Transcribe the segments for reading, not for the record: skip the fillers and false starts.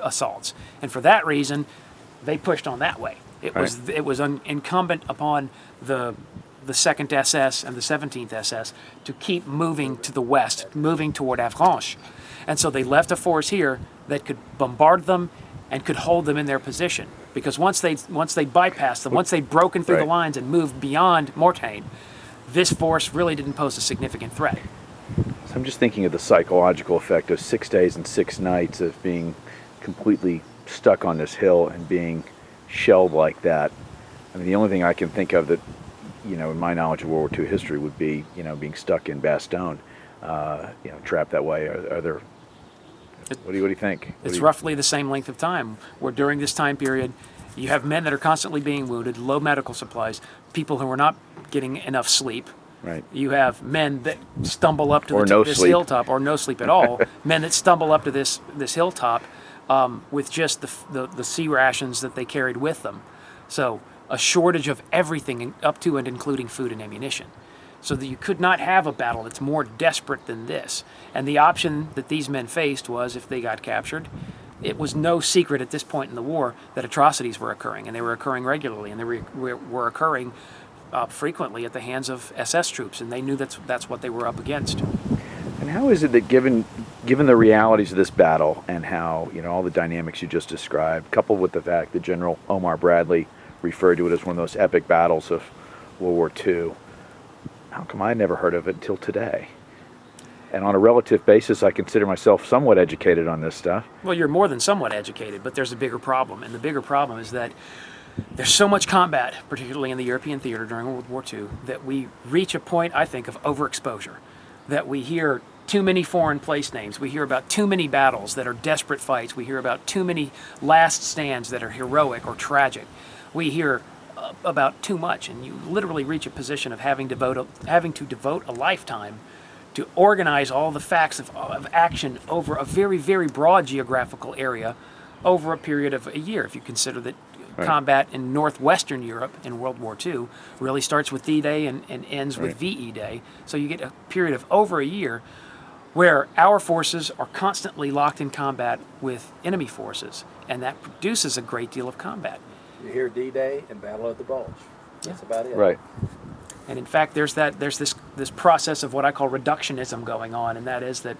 assaults. And for that reason, they pushed on that way. It was incumbent upon the 2nd SS and the 17th SS to keep moving to the west, moving toward Avranches. And so they left a force here that could bombard them and could hold them in their position. Because once they bypassed them, once they'd broken through the lines and moved beyond Mortain, this force really didn't pose a significant threat. So I'm just thinking of the psychological effect of 6 days and 6 nights of being completely stuck on this hill and being shelled like that. I mean, the only thing I can think of that, in my knowledge of World War II history would be, being stuck in Bastogne, trapped that way. Are there? What do you think? It's roughly the same length of time, where during this time period, you have men that are constantly being wounded, low medical supplies, people who are not getting enough sleep. Right. You have men that stumble up to this hilltop, or no sleep at all. Men that stumble up to this hilltop with just the sea rations that they carried with them. So a shortage of everything up to and including food and ammunition. So that you could not have a battle that's more desperate than this. And the option that these men faced was, if they got captured, it was no secret at this point in the war that atrocities were occurring, and they were occurring regularly, and they were occurring frequently at the hands of SS troops, and they knew that's what they were up against. And how is it that given the realities of this battle and how, all the dynamics you just described, coupled with the fact that General Omar Bradley referred to it as one of those epic battles of World War II, how come I never heard of it until today? And on a relative basis, I consider myself somewhat educated on this stuff. Well, you're more than somewhat educated, but there's a bigger problem. And the bigger problem is that there's so much combat, particularly in the European theater during World War II, that we reach a point, I think, of overexposure. That we hear too many foreign place names. We hear about too many battles that are desperate fights. We hear about too many last stands that are heroic or tragic. We hear about too much, and you literally reach a position of having to devote a lifetime to organize all the facts of action over a very, very broad geographical area over a period of a year. If you consider that combat in northwestern Europe in World War II really starts with D-Day and ends with VE Day. So you get a period of over a year where our forces are constantly locked in combat with enemy forces, and that produces a great deal of combat. You hear D-Day and Battle of the Bulge. That's about it. Right. And in fact, there's this process of what I call reductionism going on, and that is that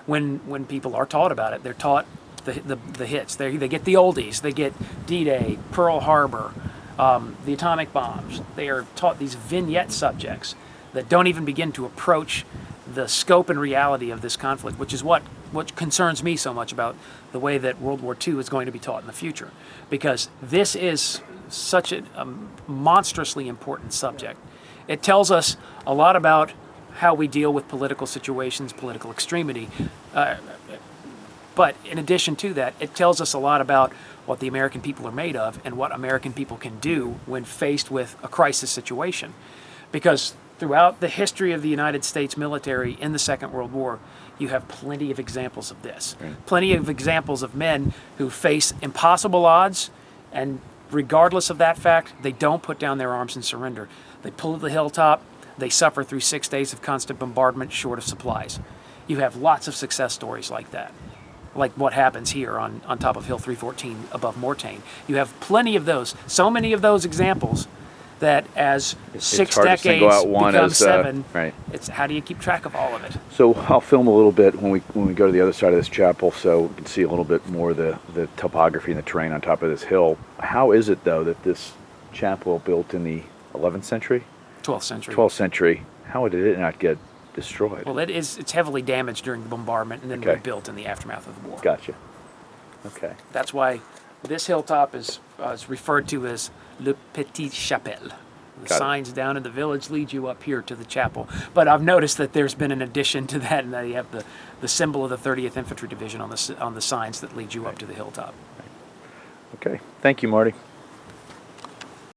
when people are taught about it, they're taught the hits. They get the oldies. They get D-Day, Pearl Harbor, the atomic bombs. They are taught these vignette subjects that don't even begin to approach the scope and reality of this conflict, which is what concerns me so much about the way that World War II is going to be taught in the future, because this is such a monstrously important subject. It tells us a lot about how we deal with political situations, political extremity, but in addition to that, it tells us a lot about what the American people are made of and what American people can do when faced with a crisis situation. Because throughout the history of the United States military in the Second World War, you have plenty of examples of this. Plenty of examples of men who face impossible odds, and regardless of that fact, they don't put down their arms and surrender. They pull to the hilltop, they suffer through 6 days of constant bombardment short of supplies. You have lots of success stories like that, like what happens here on top of Hill 314 above Mortain. You have plenty of those, so many of those examples that as six decades become seven, it's how do you keep track of all of it? So I'll film a little bit when we go to the other side of this chapel, so we can see a little bit more of the topography and the terrain on top of this hill. How is it, though, that this chapel built in the 11th century? 12th century. 12th century. How did it not get destroyed? Well, it's heavily damaged during the bombardment and then rebuilt in the aftermath of the war. Gotcha. Okay. That's why this hilltop is referred to as Le Petit Chapelle. The signs down in the village lead you up here to the chapel. But I've noticed that there's been an addition to that, and that you have the symbol of the 30th Infantry Division on the signs that lead you up to the hilltop. Okay. Thank you, Marty.